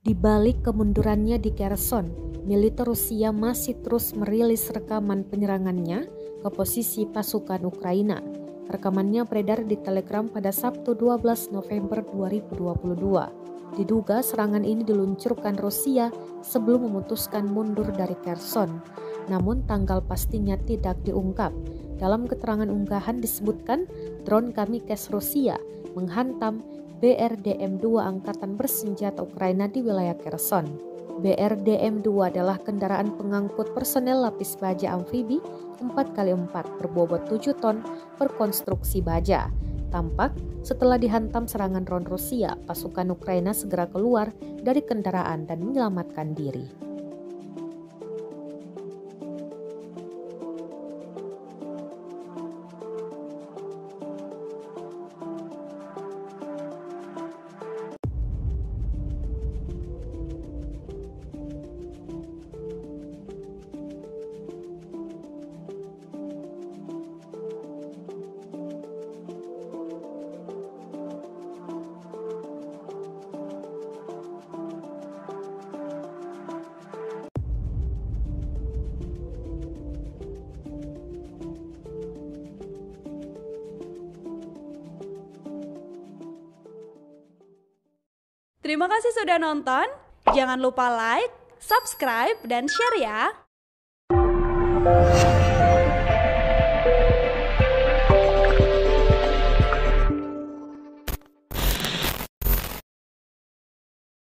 Di balik kemundurannya di Kherson, militer Rusia masih terus merilis rekaman penyerangannya ke posisi pasukan Ukraina. Rekamannya beredar di Telegram pada Sabtu 12 November 2022. Diduga serangan ini diluncurkan Rusia sebelum memutuskan mundur dari Kherson. Namun tanggal pastinya tidak diungkap. Dalam keterangan unggahan disebutkan drone kamikze Rusia menghantam BRDM-2 Angkatan Bersenjata Ukraina di wilayah Kherson. BRDM-2 adalah kendaraan pengangkut personel lapis baja amfibi 4x4 berbobot 7 ton berkonstruksi baja. Tampak setelah dihantam serangan drone Rusia, pasukan Ukraina segera keluar dari kendaraan dan menyelamatkan diri. Terima kasih sudah nonton. Jangan lupa like, subscribe, dan share ya.